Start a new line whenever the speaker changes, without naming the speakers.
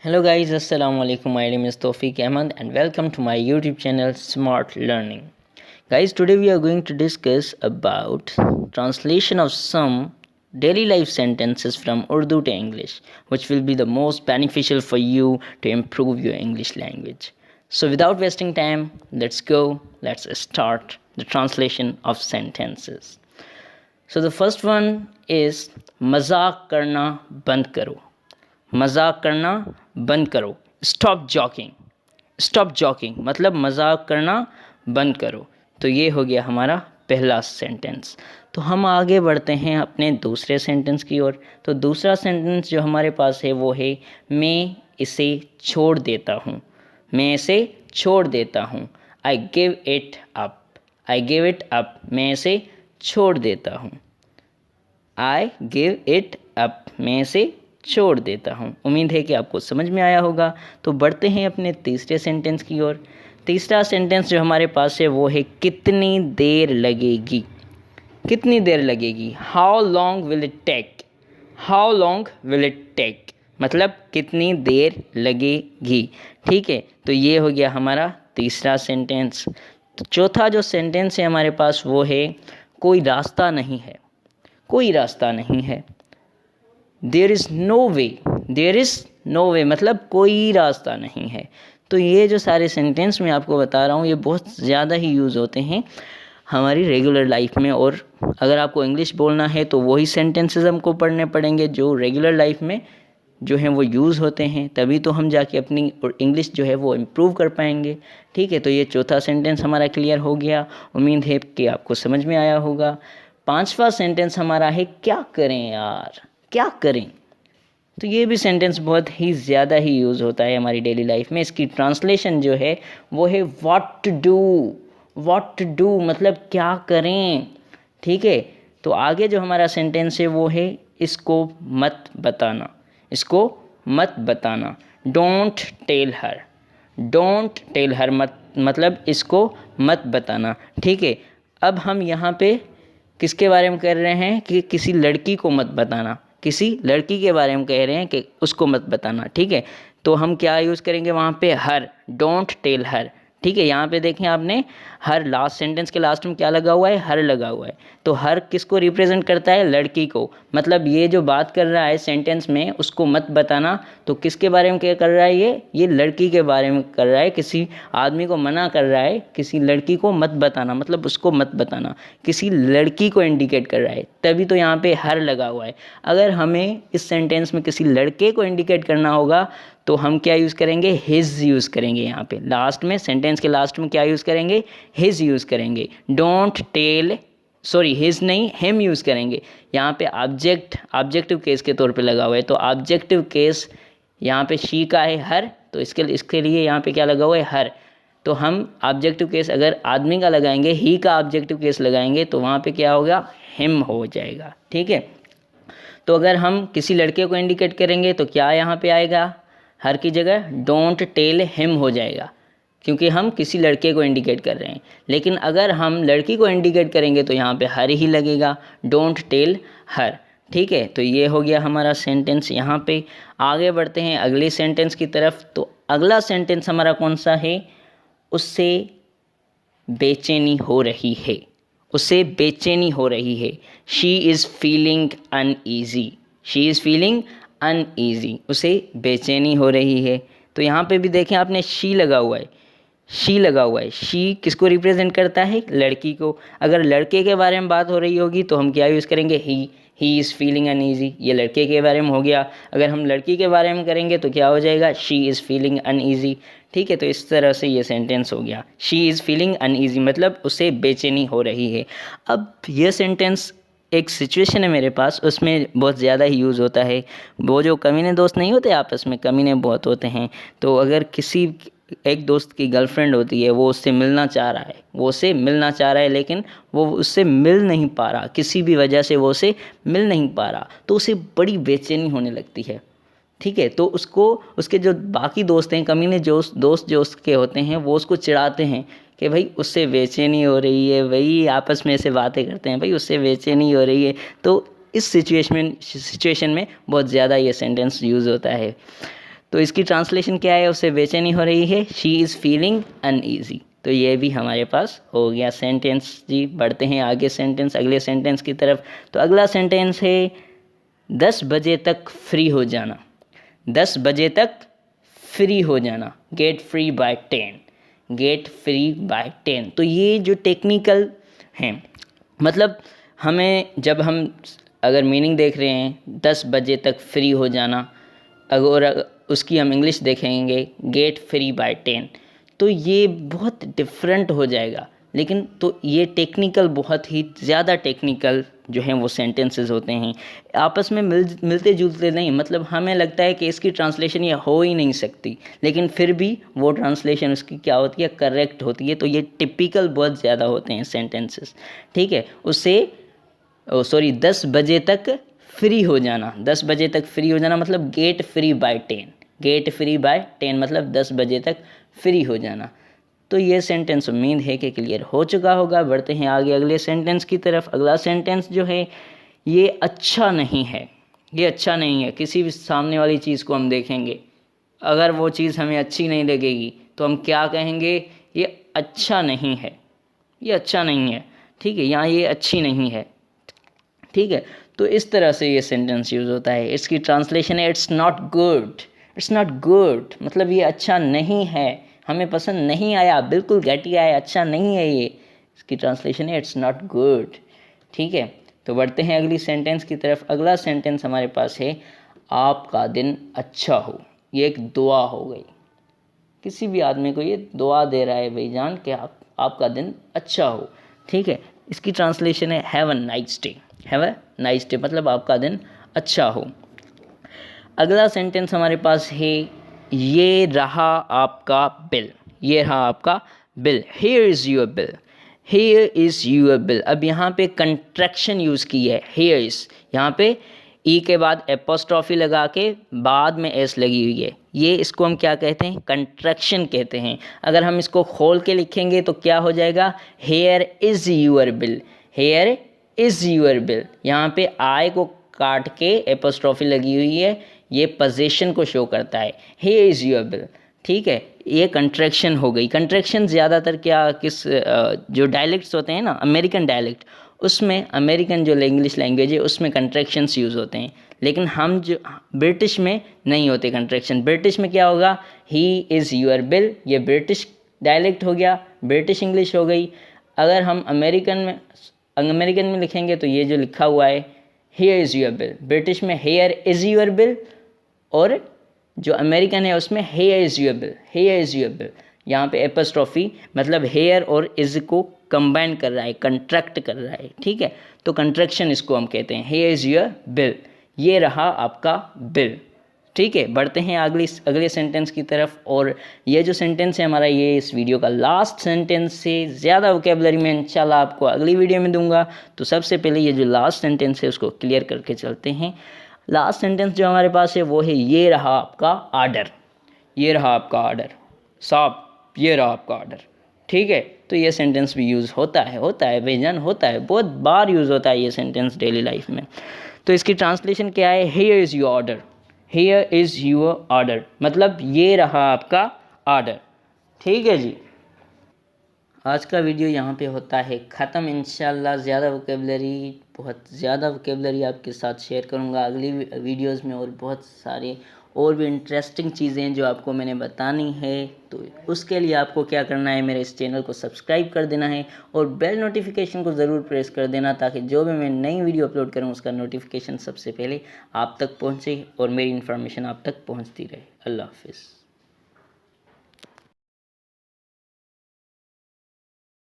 Hello guys, Assalamu alaikum. My name is Tawfiq Ahmad and welcome to my YouTube channel Smart Learning. Guys, today we are going to discuss about translation of some daily life sentences from Urdu to English, which will be the most beneficial for you to improve your English language. So without wasting time, let's start the translation of sentences. So the first one is मजाक करना बंद करो. मजाक करना बंद करो. Stop joking मतलब मजाक करना बंद करो. तो ये हो गया हमारा पहला सेंटेंस. तो हम आगे बढ़ते हैं अपने दूसरे सेंटेंस की ओर. तो दूसरा सेंटेंस जो हमारे पास है वो है मैं इसे छोड़ देता हूँ. मैं इसे छोड़ देता हूँ. I give it up. मैं इसे छोड़ देता हूँ. I give it up. मैं इसे छोड़ देता हूँ. उम्मीद है कि आपको समझ में आया होगा. तो बढ़ते हैं अपने तीसरे सेंटेंस की ओर. तीसरा सेंटेंस जो हमारे पास है वो है कितनी देर लगेगी. कितनी देर लगेगी. How long will it take. मतलब कितनी देर लगेगी. ठीक है. तो ये हो गया हमारा तीसरा सेंटेंस. तो चौथा जो सेंटेंस है हमारे पास वो है कोई रास्ता नहीं है. कोई रास्ता नहीं है. देयर इज़ नो वे मतलब कोई रास्ता नहीं है. तो ये जो सारे सेंटेंस मैं आपको बता रहा हूँ ये बहुत ज़्यादा ही यूज़ होते हैं हमारी रेगुलर लाइफ में. और अगर आपको इंग्लिश बोलना है तो वही सेंटेंसेस हमको पढ़ने पड़ेंगे जो रेगुलर लाइफ में जो हैं वो यूज़ होते हैं. तभी तो हम जाके अपनी इंग्लिश जो है वो इम्प्रूव कर पाएंगे. ठीक है. तो ये चौथा सेंटेंस हमारा क्लियर हो गया. उम्मीद है कि आपको समझ में आया होगा. पांचवा सेंटेंस हमारा है क्या करें यार, क्या करें. तो ये भी सेंटेंस बहुत ही ज़्यादा ही यूज़ होता है हमारी डेली लाइफ में. इसकी ट्रांसलेशन जो है वो है व्हाट टू डू मतलब क्या करें. ठीक है. तो आगे जो हमारा सेंटेंस है वो है इसको मत बताना. डोंट टेल हर मतलब इसको मत बताना. ठीक है. अब हम यहाँ पे किसके बारे में कर रहे हैं कि किसी लड़की को मत बताना. किसी लड़की के बारे में कह रहे हैं कि उसको मत बताना. ठीक है. तो हम क्या यूज़ करेंगे वहाँ पे हर. Don't tell her. ठीक है. यहाँ पे देखें आपने हर लास्ट सेंटेंस के लास्ट में क्या लगा हुआ है. हर लगा हुआ है. तो हर किसको रिप्रेजेंट करता है. लड़की को. मतलब ये जो बात कर रहा है सेंटेंस में उसको मत बताना तो किसके बारे में क्या कर रहा है. ये लड़की के बारे में कर रहा है. किसी आदमी को मना कर रहा है किसी लड़की को मत बताना मतलब उसको मत बताना. किसी लड़की को इंडिकेट कर रहा है. तभी तो यहाँ पे हर लगा हुआ है. अगर हमें इस सेंटेंस में किसी लड़के को इंडिकेट करना होगा तो हम क्या यूज़ करेंगे. हिज यूज़ करेंगे. यहाँ पे लास्ट में सेंटेंस के लास्ट में क्या यूज़ करेंगे. हिज यूज़ करेंगे. हिज नहीं हिम यूज़ करेंगे. यहाँ पे ऑब्जेक्टिव केस के तौर पे लगा हुआ है. तो ऑब्जेक्टिव केस यहाँ पे शी का है हर. तो इसके लिए यहाँ पे क्या लगा हुआ है. हर. तो हम ऑब्जेक्टिव केस अगर आदमी का लगाएंगे ही का ऑब्जेक्टिव केस लगाएंगे तो वहाँ पे क्या होगा. हिम हो जाएगा. ठीक है. तो अगर हम किसी लड़के को इंडिकेट करेंगे तो क्या यहाँ पे आएगा. हर की जगह डोंट टेल हिम हो जाएगा क्योंकि हम किसी लड़के को इंडिकेट कर रहे हैं. लेकिन अगर हम लड़की को इंडिकेट करेंगे तो यहाँ पे हर ही लगेगा. Don't tell her. ठीक है. तो ये हो गया हमारा सेंटेंस. यहाँ पे आगे बढ़ते हैं अगले सेंटेंस की तरफ. तो अगला सेंटेंस हमारा कौन सा है. उससे बेचैनी हो रही है. She is feeling uneasy. उसे बेचैनी हो रही है. तो यहाँ पे भी देखें आपने शी लगा हुआ है. शी किसको रिप्रेजेंट करता है. लड़की को. अगर लड़के के बारे में बात हो रही होगी तो हम क्या यूज़ करेंगे. He is feeling uneasy. ये लड़के के बारे में हो गया. अगर हम लड़की के बारे में करेंगे तो क्या हो जाएगा. She is feeling uneasy. ठीक है. तो इस तरह से ये सेंटेंस हो गया. शी इज़ फीलिंग अनईजी मतलब उसे बेचैनी हो रही है. अब ये सेंटेंस एक सिचुएशन है मेरे पास उसमें बहुत ज़्यादा ही यूज़ होता है. वो जो कमीने दोस्त नहीं होते आपस में कमीने बहुत होते हैं. तो अगर किसी एक दोस्त की गर्लफ्रेंड होती है वो उससे मिलना चाह रहा है लेकिन वो उससे मिल नहीं पा रहा. किसी भी वजह से वो उससे मिल नहीं पा रहा तो उसे बड़ी बेचैनी होने लगती है. ठीक है. तो उसके जो बाकी दोस्त हैं कमीने दोस्त जो उसके होते हैं वो उसको चिढ़ाते हैं कि भाई उससे बेचैनी हो रही है. भाई आपस में ऐसे बातें करते हैं भाई उससे बेचैनी हो रही है. तो इस सिचुएशन में बहुत ज़्यादा ये सेंटेंस यूज़ होता है. तो इसकी ट्रांसलेशन क्या है, उससे बेचैनी हो रही है, शी इज़ फीलिंग अनईजी। तो ये भी हमारे पास हो गया सेंटेंस जी। बढ़ते हैं आगे सेंटेंस, अगले सेंटेंस की तरफ। तो अगला सेंटेंस है 10 बजे तक फ्री हो जाना। 10 बजे तक फ्री हो जाना, get free by 10, get free by 10। तो ये जो टेक्निकल हैं, मतलब हमें जब हम अगर मीनिंग देख रहे हैं 10 बजे तक फ्री हो जाना, अगर उसकी हम इंग्लिश देखेंगे गेट फ्री बाय 10, तो ये बहुत डिफरेंट हो जाएगा। लेकिन तो ये टेक्निकल, बहुत ही ज़्यादा टेक्निकल जो हैं वो सेंटेंसेस होते हैं, आपस में मिलते जुलते नहीं। मतलब हमें लगता है कि इसकी ट्रांसलेशन ये हो ही नहीं सकती, लेकिन फिर भी वो ट्रांसलेशन उसकी क्या होती है, करेक्ट होती है। तो ये टिपिकल बहुत ज़्यादा होते हैं सेंटेंसेस, ठीक है। उससे 10 बजे तक फ्री हो जाना, 10 बजे तक फ्री हो जाना मतलब get free by 10, get free by 10 मतलब 10 बजे तक फ्री हो जाना। तो ये सेंटेंस उम्मीद है कि क्लियर हो चुका होगा। बढ़ते हैं आगे अगले सेंटेंस की तरफ। अगला सेंटेंस जो है ये अच्छा नहीं है, ये अच्छा नहीं है। किसी भी सामने वाली चीज़ को हम देखेंगे, अगर वो चीज़ हमें अच्छी नहीं लगेगी तो हम क्या कहेंगे, ये अच्छा नहीं है, ये अच्छा नहीं है, ठीक है, यहाँ ये अच्छी नहीं है, ठीक है। तो इस तरह से ये सेंटेंस यूज़ होता है। इसकी ट्रांसलेशन है it's not good, it's not good मतलब ये अच्छा नहीं है, हमें पसंद नहीं आया, बिल्कुल घटिया है, अच्छा नहीं है ये। इसकी ट्रांसलेशन है इट्स नॉट गुड, ठीक है। तो बढ़ते हैं अगली सेंटेंस की तरफ। अगला सेंटेंस हमारे पास है आपका दिन अच्छा हो। ये एक दुआ हो गई, किसी भी आदमी को ये दुआ दे रहा है भाईजान कि आपका दिन अच्छा हो, ठीक है। इसकी ट्रांसलेशन है have a nice day, have a nice day मतलब आपका दिन अच्छा हो। अगला सेंटेंस हमारे पास है ये रहा आपका बिल, ये रहा आपका bill, here is your bill, here is your bill. अब यहाँ पे कंट्रैक्शन यूज़ की है, हियर इज़, यहाँ पे ई के बाद एपोस्ट्रॉफी लगा के बाद में एस लगी हुई है, ये इसको हम क्या कहते हैं, कंट्रैक्शन कहते हैं। अगर हम इसको खोल के लिखेंगे तो क्या हो जाएगा, here is your bill, here is your bill. यहाँ पे आई को काट के एपोस्ट्रॉफी लगी हुई है, ये पोजीशन को शो करता है, हेयर इज़ यूअर बिल, ठीक है। ये कंट्रैक्शन हो गई। कंट्रैक्शन ज़्यादातर क्या किस जो डायलेक्ट्स होते हैं ना, अमेरिकन डायलेक्ट, उसमें अमेरिकन जो इंग्लिश लैंग्वेज है उसमें कंट्रैक्शंस यूज़ होते हैं, लेकिन हम जो ब्रिटिश में नहीं होते कंट्रैक्शन। ब्रिटिश में क्या होगा, ही इज़ यूअर बिल, ये ब्रिटिश डायलेक्ट हो गया, ब्रिटिश इंग्लिश हो गई। अगर हम अमेरिकन में लिखेंगे तो ये जो लिखा हुआ है here is your bill, British में हेयर इज़ यूअर बिल, और जो अमेरिकन है उसमें here is your bill, here is your bill. यहाँ पे एपोस्ट्रॉफी मतलब हेयर और इज़ को कंबाइन कर रहा है, कंट्रैक्ट कर रहा है, ठीक है। तो कंट्रैक्शन इसको हम कहते हैं, हेयर इज़ योर बिल, ये रहा आपका बिल, ठीक है। बढ़ते हैं अगले सेंटेंस की तरफ। और ये जो सेंटेंस है हमारा, ये इस वीडियो का लास्ट सेंटेंस से ज़्यादा वोकेबलरी मैं इंशाल्लाह आपको अगली वीडियो में दूंगा। तो सबसे पहले ये जो लास्ट सेंटेंस है उसको क्लियर करके चलते हैं। लास्ट सेंटेंस जो हमारे पास है वो है ये रहा आपका आर्डर, ये रहा आपका आर्डर, साहब ये रहा आपका आर्डर, ठीक है। तो ये सेंटेंस भी यूज़ होता है बेजान होता है, बहुत बार यूज़ होता है ये सेंटेंस डेली लाइफ में। तो इसकी ट्रांसलेशन क्या है, here is your order, here is your order मतलब ये रहा आपका आर्डर, ठीक है जी। आज का वीडियो यहाँ पे होता है ख़त्म। इंशाल्लाह बहुत ज़्यादा वोकेबलरी आपके साथ शेयर करूँगा अगली वीडियोस में, और बहुत सारे और भी इंटरेस्टिंग चीज़ें जो आपको मैंने बतानी है। तो उसके लिए आपको क्या करना है, मेरे इस चैनल को सब्सक्राइब कर देना है और बेल नोटिफिकेशन को ज़रूर प्रेस कर देना, ताकि जो भी मैं नई वीडियो अपलोड करूँ उसका नोटिफिकेशन सबसे पहले आप तक पहुँचे और मेरी इन्फॉर्मेशन आप तक पहुँचती रहे। अल्लाह हाफिज़।